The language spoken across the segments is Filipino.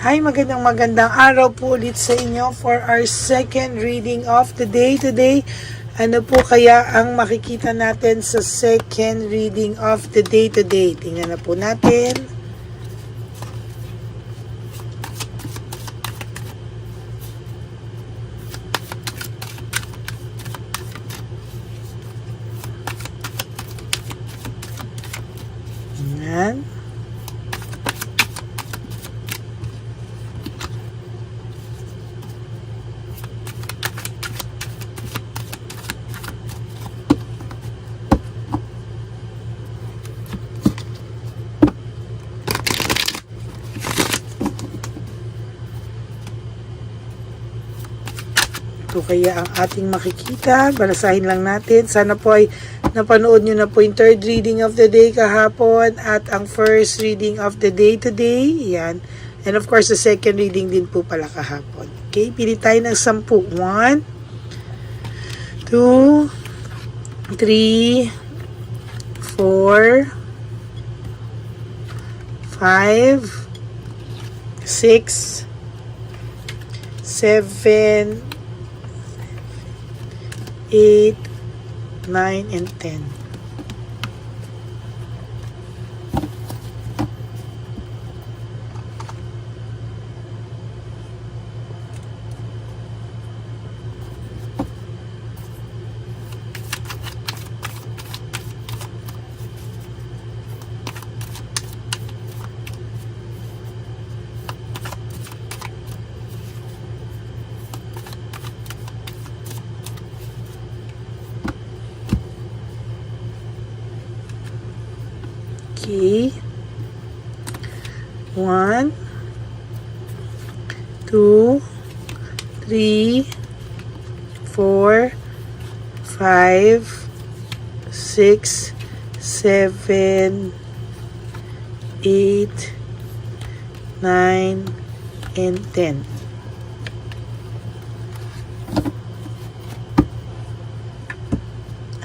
Hi, magandang araw po ulit sa inyo for our second reading of the day today. Ano po kaya ang makikita natin sa second reading of the day today? Tingnan na po natin. Ayan. Ito kaya ang ating makikita. Balasahin lang natin. Sana po ay napanood nyo na po yung third reading of the day kahapon at ang first reading of the day today. Yan. And of course, the second reading din po pala kahapon. Okay, pili tayo ng 10. 1, 2, 3, 4, 5, 6, 7, 8, 9, and 10. Okay. 1, 2, 3, 4, 5, 6, 7, 8, 9, and 10.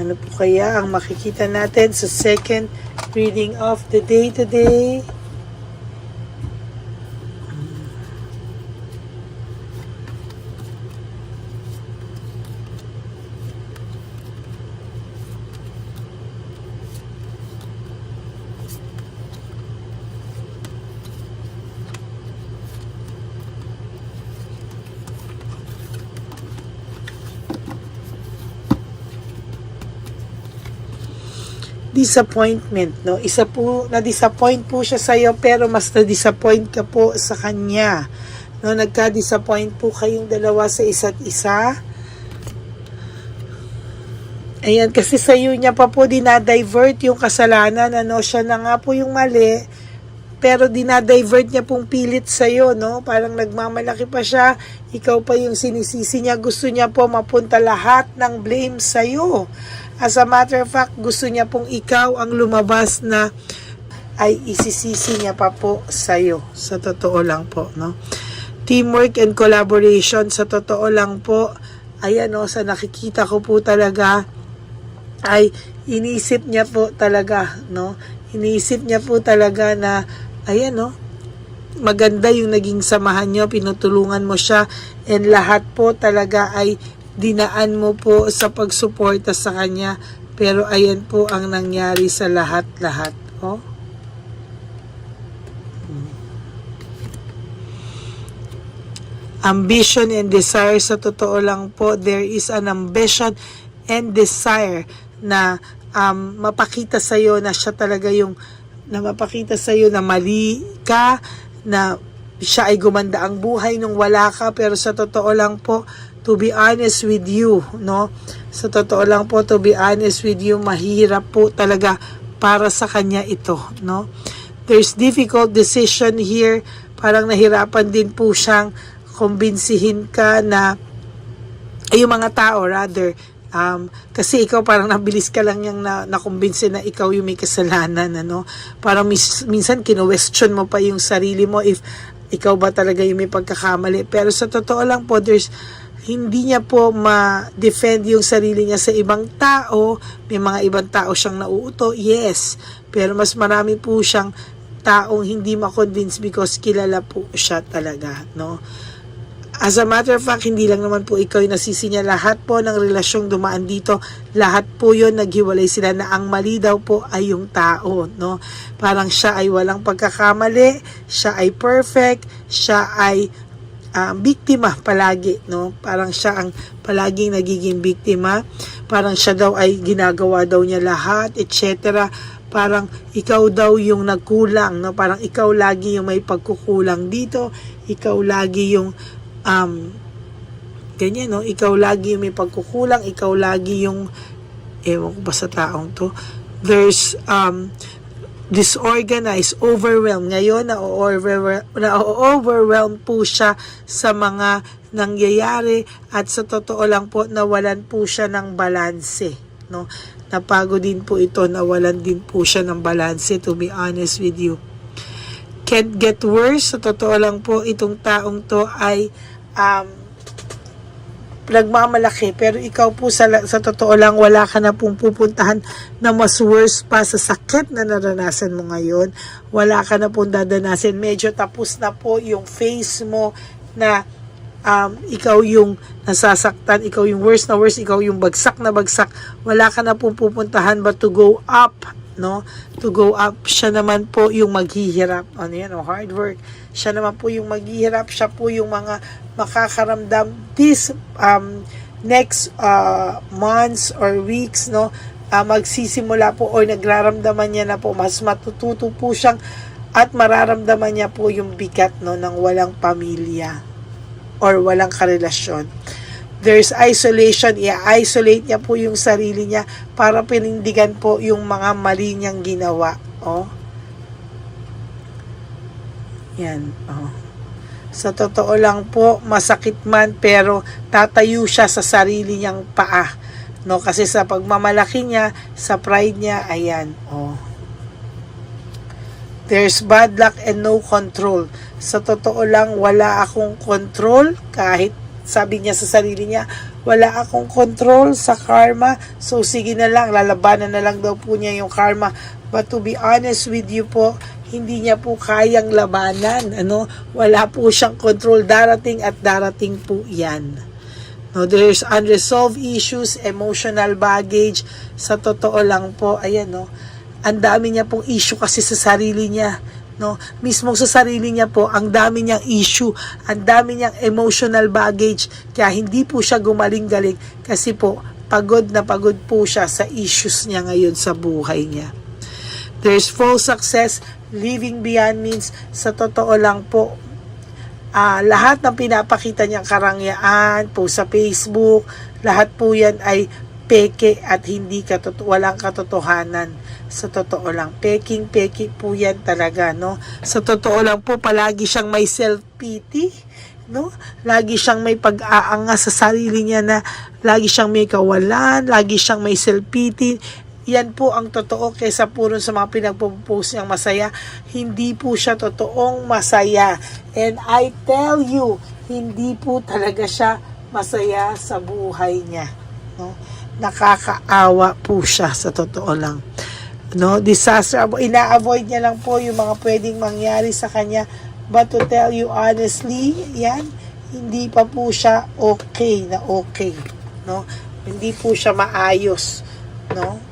Ano po kaya ang makikita natin sa second reading of the day today? Disappointment, no? Isa po, na-disappoint po siya sa iyo pero mas na-disappoint ka po sa kanya. No, nagka-disappoint po kayong dalawa sa isa't isa. Ayan, kasi sa iyo niya pa po dinadivert yung kasalanan, ano, siya na nga po yung mali, pero dinadivert niya pong pilit sa iyo, no? Parang nagmamalaki pa siya, ikaw pa yung sinisisi niya, gusto niya po mapunta lahat ng blame sa iyo. As a matter of fact, gusto niya pong ikaw ang lumabas na ay isisisi niya pa po sa'yo. Sa totoo lang po, no? Teamwork and collaboration, sa totoo lang po, ayan, no, sa nakikita ko po talaga, ay iniisip niya po talaga, no? Iniisip niya po talaga na, ayan, no, maganda yung naging samahan niyo, pinutulungan mo siya, and lahat po talaga ay dinaan mo po sa pagsuporta sa kanya, pero ayan po ang nangyari sa lahat-lahat. Oh? Ambition and desire, sa totoo lang po, there is an ambition and desire na mapakita sa iyo na siya talaga yung, na mapakita sa iyo na mali ka, na siya ay gumanda ang buhay nung wala ka, pero sa totoo lang po, to be honest with you, no? Sa totoo lang po, to be honest with you, mahirap po talaga para sa kanya ito, no? There's difficult decision here. Parang nahirapan din po siyang kumbinsihin ka na, ay yung mga tao rather, kasi ikaw parang nabilis ka lang yung nakumbinsin na ikaw yung may kasalanan, ano? Parang minsan kino-question mo pa yung sarili mo if ikaw ba talaga yung may pagkakamali. Pero sa totoo lang po, hindi niya po ma-defend yung sarili niya sa ibang tao. May mga ibang tao siyang nauuto, yes. Pero mas marami po siyang taong hindi ma-convince because kilala po siya talaga, no? As a matter of fact, hindi lang naman po ikaw yung nasisi niya. Lahat po ng relasyong dumaan dito, lahat po yun, naghiwalay sila na ang mali daw po ay yung tao, no? Parang siya ay walang pagkakamali, siya ay perfect, siya ay biktima palagi, no? Parang siya ang palaging nagiging biktima. Parang siya daw ay ginagawa daw niya lahat, etc. Parang ikaw daw yung nagkulang, no? Parang ikaw lagi yung may pagkukulang dito, ikaw lagi yung ganyan, no? Ikaw lagi yung may pagkukulang, ikaw lagi yung, ewan ko ba sa taong to, there's disorganized, overwhelmed. Ngayon, na-overwhelmed po siya sa mga nangyayari at sa totoo lang po, nawalan po siya ng balanse, no? Napagod din po ito, nawalan din po siya ng balanse, to be honest with you. Can't get worse. Sa totoo lang po, itong taong to ay nagmamalaki, pero ikaw po sa totoo lang, wala ka na pong pupuntahan na mas worse pa sa sakit na naranasan mo ngayon. Wala ka na pong dadanasin. Medyo tapos na po yung phase mo na ikaw yung nasasaktan, ikaw yung worst na worst, ikaw yung bagsak na bagsak. Wala ka na pong pupuntahan but to go up, no? To go up, siya naman po yung maghihirap. Ano yan, hard work. Siya naman po yung maghihirap, siya po yung mga makakaramdam this next months or weeks, no? Magsisimula po o nagraramdaman niya na po, mas matututo po siyang at mararamdaman niya po yung bigat, no, ng walang pamilya or walang karelasyon. There's isolation, i-isolate niya po yung sarili niya para pinindigan po yung mga mali niyang ginawa. Yan. Sa totoo lang po, masakit man, pero tatayo siya sa sarili niyang paa, no? Kasi sa pagmamalaki niya, sa pride niya, ayan, there's bad luck and no control. Sa totoo lang, wala akong control, kahit sabi niya sa sarili niya, wala akong control sa karma, so sige na lang, lalabanan na lang daw po niya yung karma. But to be honest with you po, hindi niya po kayang labanan, ano? Wala po siyang control, darating at darating po yan. No, there's unresolved issues, emotional baggage. Sa totoo lang po, ayan, no, ang dami niya pong issue kasi sa sarili niya, no? Mismo sa sarili niya po, ang dami niyang issue, ang dami niyang emotional baggage, kaya hindi po siya gumaling-galing kasi po, pagod na pagod po siya sa issues niya ngayon sa buhay niya. There's false success, living beyond means. Sa totoo lang po, lahat ng pinapakita niyang karangyaan po sa Facebook, lahat po yan ay peke at hindi walang katotohanan. Sa totoo lang, peke po yan talaga, no? Sa totoo lang po, palagi siyang may self-pity, no? Lagi siyang may pag-aanga sa sarili niya na lagi siyang may kawalan, lagi siyang may self-pity. Yan po ang totoo, kaysa puro sa mga pinagpo-post niyang masaya. Hindi po siya totoong masaya. And I tell you, hindi po talaga siya masaya sa buhay niya, no? Nakakaawa po siya, sa totoo lang. No, disaster, ina-avoid niya lang po yung mga pwedeng mangyari sa kanya. But to tell you honestly, yan, hindi pa po siya okay, no? Hindi po siya maayos, no?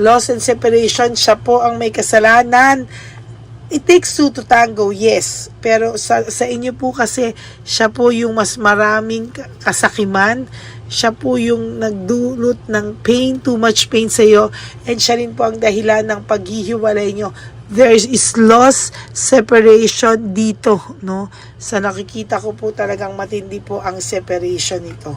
Loss and separation, siya po ang may kasalanan. It takes two to tango, yes. Pero sa inyo po kasi, siya po yung mas maraming kasakiman. Siya po yung nagdulot ng pain, too much pain sa iyo. And siya rin po ang dahilan ng paghihiwalay nyo. There is loss, separation dito, no? Sa nakikita ko po talagang matindi po ang separation nito.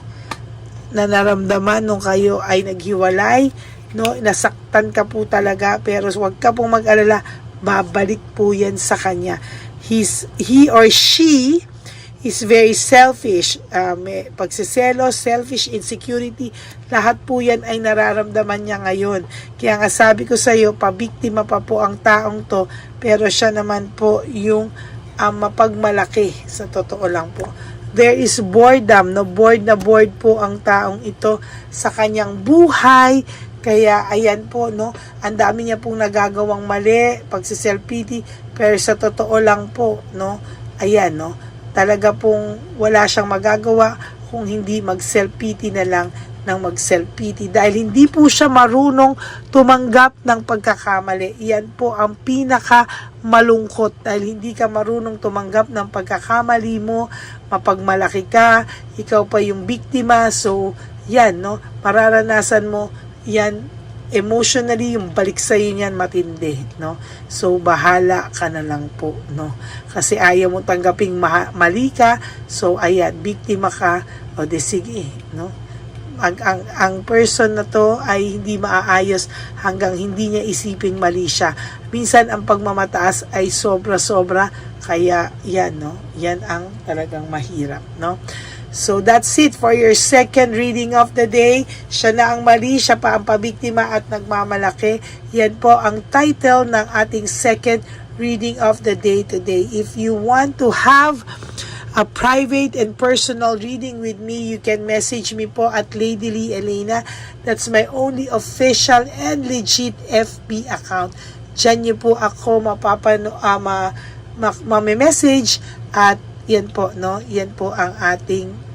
Na naramdaman nung kayo ay naghiwalay, no, nasaktan ka po talaga, pero wag ka pong mag-alala, babalik po yan sa kanya. He or she is very selfish, may pagsiselos, selfish, insecurity, lahat po yan ay nararamdaman niya ngayon. Kaya nga sabi ko sa iyo, pabiktima pa po ang taong to, pero siya naman po yung mapagmalaki, sa totoo lang po. There is boredom, no? Bored na bored po ang taong ito sa kanyang buhay, Kaya ayan po, no, ang dami niya pong nagagawang mali, pagsi-self-pity, pero sa totoo lang po, no, ayan, no, talaga pong wala siyang magagawa kung hindi mag-self-pity na lang ng mag-self-pity dahil hindi po siya marunong tumanggap ng pagkakamali. Iyan po ang pinaka malungkot dahil hindi ka marunong tumanggap ng pagkakamali mo, mapagmalaki ka, ikaw pa yung biktima, so yan, no, mararanasan mo yan emotionally, yung balik sa'yo niyan matindi, no? So, bahala ka na lang po, no? Kasi ayaw mo tanggaping mali ka, so, ayan, biktima ka, o de sige, no? Ang person na to ay hindi maaayos hanggang hindi niya isiping mali siya. Minsan, ang pagmamataas ay sobra-sobra, kaya yan, no? Yan ang talagang mahirap, no? So, that's it for your second reading of the day. Siya na ang mali, siya pa ang pabiktima at nagmamalaki. Yan po ang title ng ating second reading of the day today. If you want to have a private and personal reading with me, you can message me po at Lady Lee Elena. That's my only official and legit FB account. Diyan niyo po ako message at yan po, no? Yan po ang ating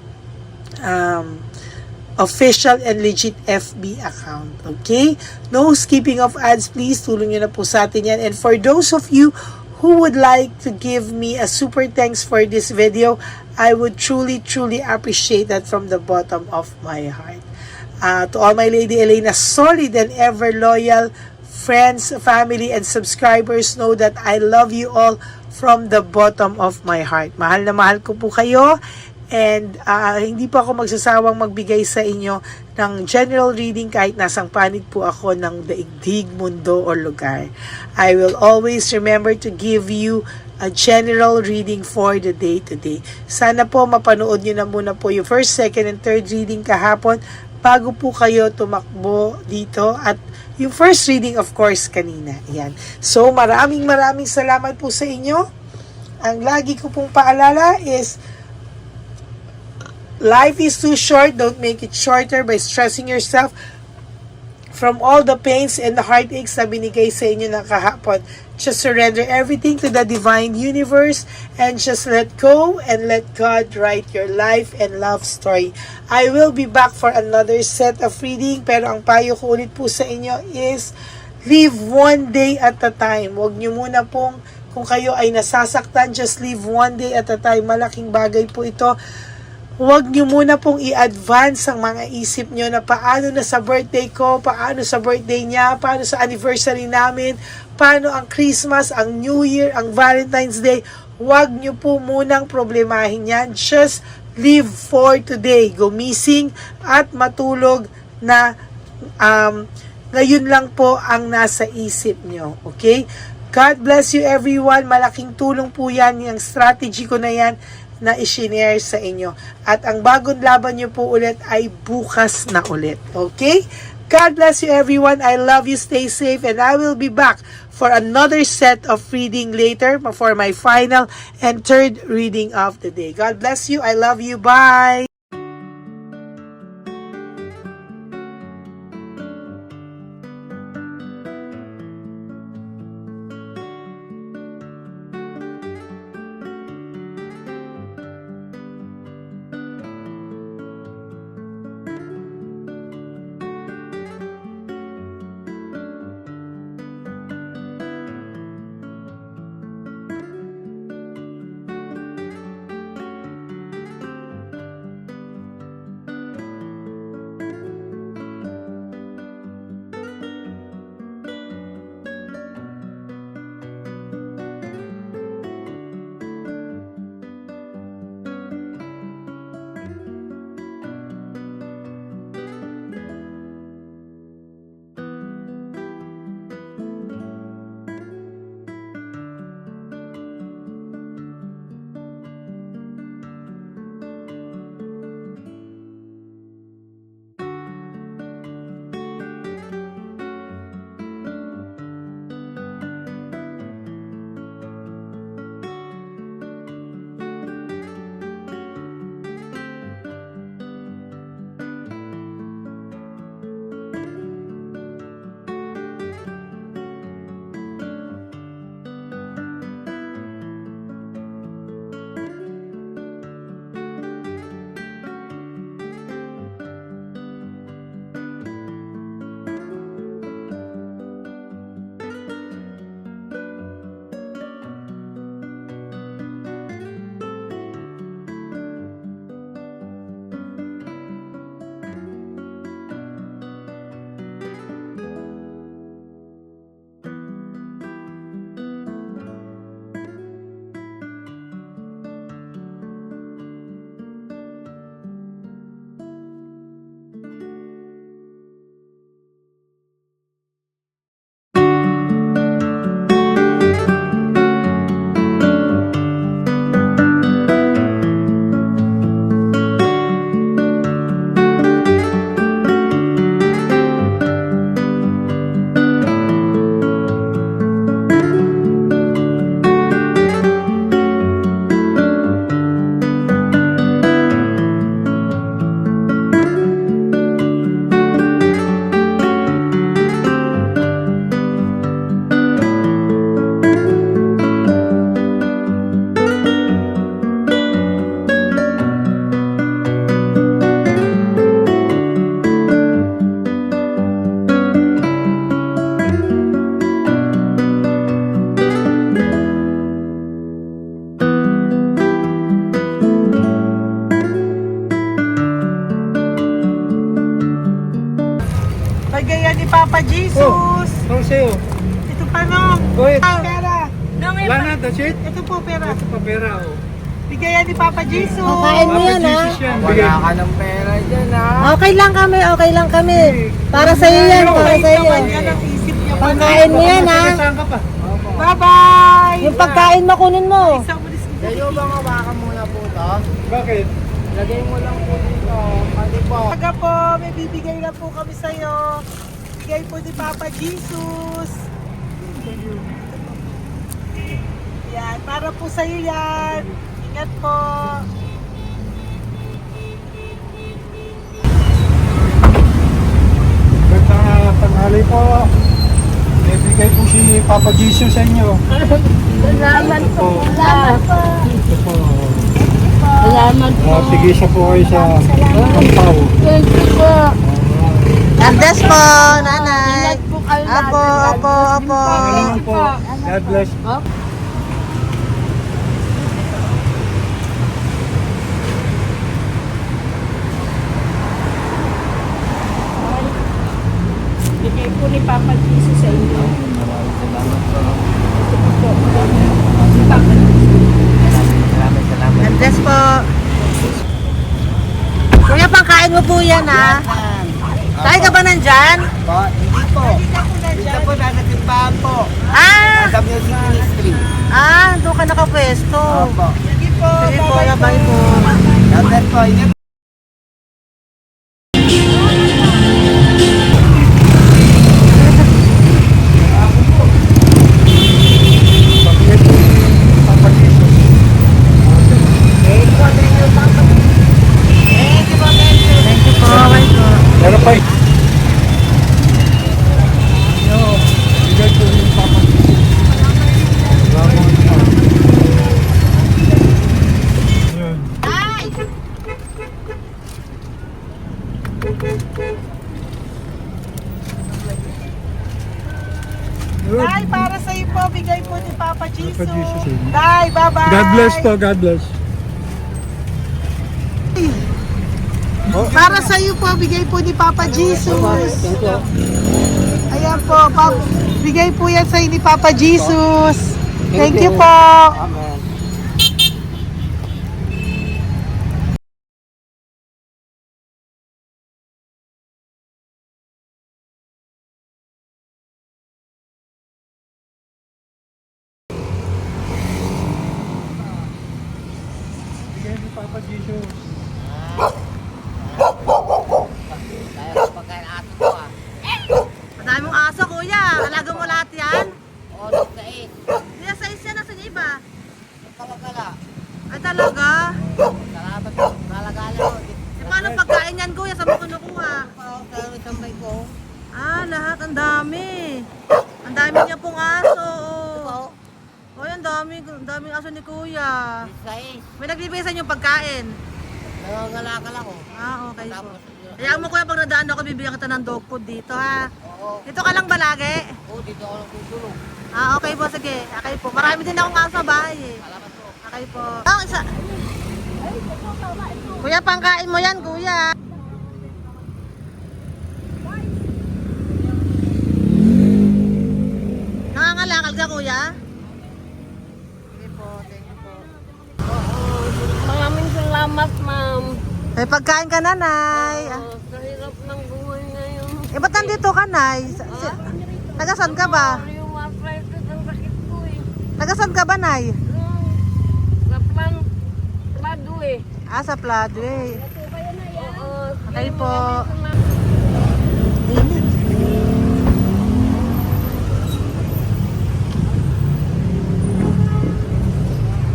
official and legit FB account. Okay? No skipping of ads, please. Tulong nyo na po sa atin yan. And for those of you who would like to give me a super thanks for this video, I would truly, truly appreciate that from the bottom of my heart. To all my Lady Elena solid and ever loyal friends, family, and subscribers, know that I love you all from the bottom of my heart. Mahal na mahal ko po kayo. And hindi po ako magsasawang magbigay sa inyo ng general reading kahit nasang panig po ako ng daigdig, mundo, o lugar. I will always remember to give you a general reading for the day today. Sana po mapanood nyo na muna po yung first, second, and third reading kahapon bago po kayo tumakbo dito at yung first reading of course kanina. Ayan. So maraming salamat po sa inyo. Ang lagi ko pong paalala is life is too short. Don't make it shorter by stressing yourself from all the pains and the heartaches na binigay sa inyo ng kahapon. Just surrender everything to the divine universe and just let go and let God write your life and love story. I will be back for another set of reading, pero ang payo ko ulit po sa inyo is live one day at a time. Huwag nyo muna pong, kung kayo ay nasasaktan, just live one day at a time. Malaking bagay po ito. Huwag nyo muna pong i-advance ang mga isip nyo na paano na sa birthday ko, paano sa birthday niya, paano sa anniversary namin, paano ang Christmas, ang New Year, ang Valentine's Day. Huwag nyo po munang problemahin yan. Just live for today. Gumising at matulog na ngayon lang po ang nasa isip nyo. Okay? God bless you everyone. Malaking tulong po yan. Yung strategy ko na yan na i-share sa inyo. At ang bagong laban nyo po ulit ay bukas na ulit. Okay? God bless you everyone. I love you. Stay safe. And I will be back for another set of reading later for my final and third reading of the day. God bless you. I love you. Bye! Go ahead. Pera. Wala na, that's it. Ito po, pera. Ito pa pera, oh. Bigayan ni Papa Jesus. Kain mo yan, ha? Jesus yan. Bigay. Wala ka ng pera dyan, ha? Okay lang kami, okay lang kami. Para sa iyo yan, para sa iyo. Naman yan ang isip niya. Pagkain mo yan, ha? Saan ka pa? Bye-bye. Yung pagkain mo, kunin mo. Isang ulis ko. Kayo bang hawakan muna po to? Bakit? Lagay mo lang po dito. Pati po. Aga po, may bibigay na po kami sa'yo. Bigay po ni Papa Jesus. Yan, para po sa'yo yan. Ingat po. Magandang tanghali po. May bigay po si Papa Jesus sa inyo. Salamat po. Salamat po. Ito po. Salamat po. Tigisa po kayo sa Ampaw. Thank you po. Andes po, nanay. Ingat po kayo lahat. Apo, apo, apo. Panginoon po. God bless. Bigay po ni Papa Jesus sa inyo. Maraming salamat po. Si Papa Jesus. Salamat. Andes po. Kuya, pangkain mo po yan, ha? Kain ka ba nandyan? Po, hindi po. Dito po, nanatimbahan po. Ah! Sa Music Ministry. Doon ka nakapwesto. Opo. Sige po, bye po. God bless po. Ingat. Pabigay po ni Papa Jesus. Thank you po, bye po. Meron pa. Yo, bigay po ni Papa Jesus. Salamat po. Yun. Yun. Bye, para sa iyo po, bigay po ni Papa Jesus. Papa Jesus. Bye, bye-bye. God bless po, God bless. Para sa iyo po, bigay po ni Papa Jesus. Ayan po, bigay po yan sa ni Papa Jesus. Thank you po. Amen. Bigay ni Papa Jesus. Kaya ko pagkain ato ko, ha? Madami mong aso, kuya. Alaga mo lahat yan. O, nagkait. Kaya sa isya, nasa iba. Kalagala. Ay talaga. Salamat po. Kalagala ko. E paano pagkain yan, kuya? Saan mo kinukuha? Sa tambay ko. Lahat. Ang dami. Ang dami niya pong aso. Ito, Ang daming aso ni kuya. Sais. May nagbibigay sa inyo pagkain. Nangangalakal ako. Okay po. Tapos, Hayaan mo kuya, pag nadaan ako, bibigyan kita ng dog food dito, ha? oo. Dito ka lang ba lagi? Oo, dito ako lang tutulong. Okay po, sige. Okay po. Marami din akong aso sa bahay, eh. Salamat po. Okay po. Isa. Kuya, pangkain mo yan, kuya. Nangangalakal ka, kuya? Sige po, thank you po. Maraming salamat, ma'am. May pagkain ka, nanay. Sa hirap ng buhay ngayon. Ba't nandito ka, nay? Tagasan ka ba? Yung arthritis ang sakit ko eh. Tagasan ka ba, nay? Sa plado eh. Sa Pladway. Oo. Okay po.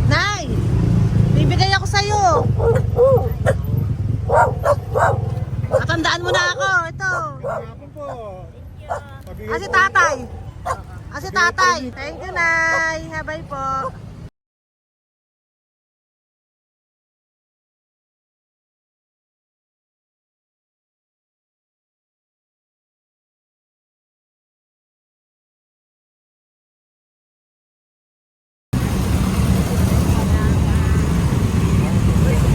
Nay! Bibigay ako sa'yo. Matandaan mo na ako. Ito. Ako po. Pabigay Si po. tatay. Si tatay. Thank you, Nay. Habay po.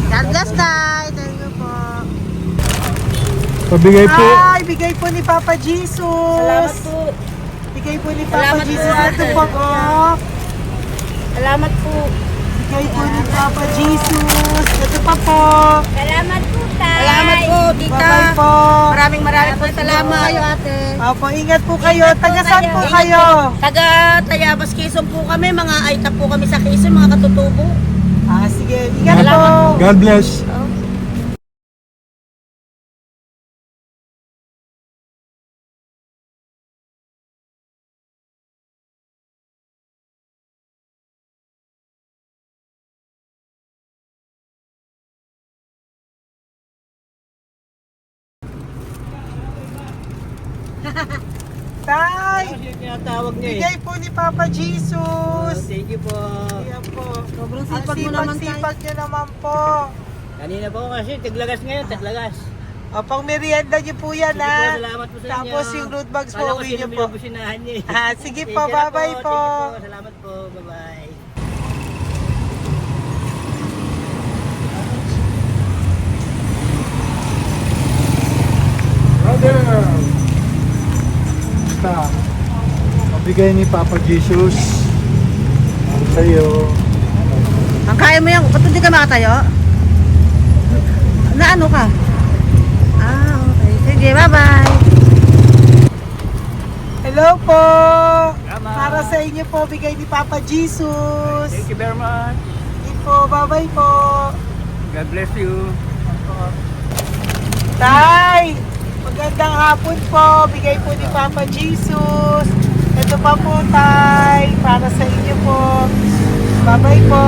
God bless, Tay. Thank you po. Pabigay po. Bigay po ni Papa Jesus. Salamat po. Bigay bigay po ni Papa Salamat po, Jesus. ate. Ito po, oh. Salamat po. Bigay po ni Papa Jesus. Ito pa po. Salamat po, Tay. Salamat po, tita. Bye-bye po. Maraming po salamat. Kayo, ate. Opo, ingat po kayo. Taga saan po Ingat kayo? Taga Tayabas, Quezon po kami. Mga Aita po kami sa Quezon, mga katutubo. Sige, ingat po. Salamat God bless. Tay, Tinatawag niya bigay po ni Papa Jesus. Thank you po. Ayan po. Sobrang Ang sipag mo naman, Tay. sipag niyo naman po. Kanina po kasi, taglagas ngayon, taglagas. O, pang merienda niyo po yan, Sige po, ha? salamat po sa inyo. Tapos yung root bags po, Kala ko uwi niyo sino po. binubusinahan niya eh. Sige Thank po, you na bye-bye po. Thank you po, salamat po, bye-bye. Brother! Basta, mabigay ni Papa Jesus ang sa'yo. Ang kaya mo yan, ba't hindi ka makatayo? Na ano ka? Okay. Sige, bye-bye. Hello po. Tama. Para sa inyo po, bigay ni Papa Jesus. Thank you very much. Sige po, bye-bye po. God bless you. Tay, magandang hapon po. Bigay po ni Papa Jesus. Ito pa po, Tay. Para sa inyo po. Bye-bye po.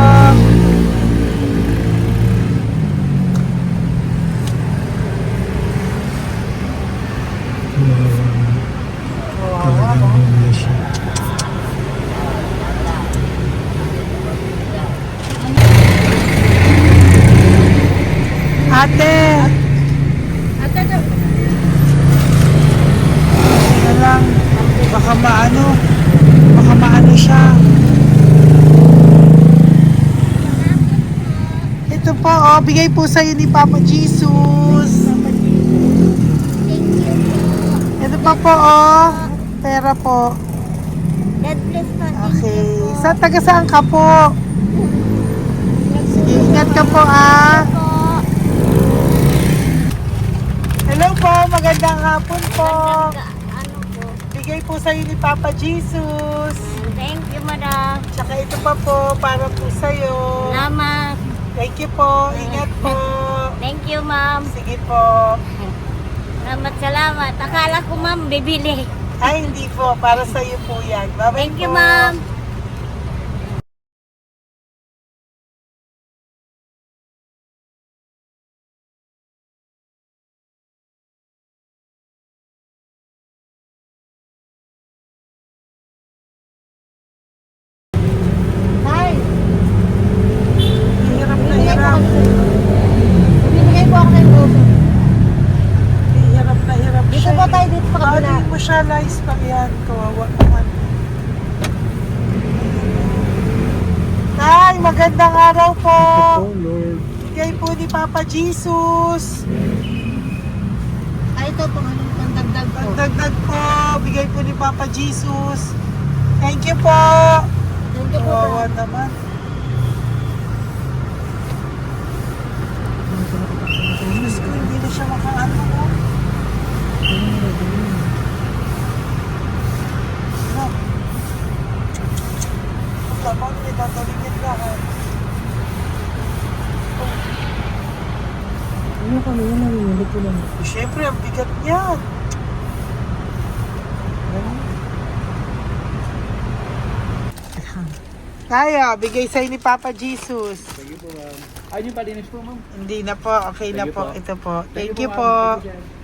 Ate. Yan lang. Baka maano siya. Ito po, bigay po sa'yo ni Papa Jesus. Ito pa po, pera po. God bless po. Okay. Taga saan ka po? Sige, ingat ka po, Hello po, magandang hapon po. Ano po? Bigay po sa'yo ni Papa Jesus. Thank you, madam. Tsaka ito pa po, para po sa'yo. Salamat. Thank you po, ingat po. Thank you, ma'am. Sige po. Salamat. Akala ko, ma'am, bibili. Ay, hindi po, para sa'yo po yan. Bye-bye Thank you, po. ma'am. Tay, Hirap na hirap. bibigay po ako ng puso. Hirap Dito siya. po tayo, dito sa kabila. Ano mo siya, Lies, pa yan. Kawawa naman. Tay, magandang araw po. Oh Lord. Bigay po ni Papa Jesus. Ito po, ang dagdag po. Dagdag po, bigay po ni Papa Jesus. Thank you po. Thank you po, Kawawa Tay. naman. Diyos ko, hindi na siya makaano mo. Ano? Tapos, may tatalingin lahat. Ano kami yun, nangyayari ko lang. Siyempre, ang bigat niyan. Kaya, bigay sa'yo ni Papa Jesus. Thank you po, ma'am. Ay, yung palinis po, ma'am. Hindi na po, okay na Thank you po. po. Ito po. Thank you ma'am. po. Thank you, sir.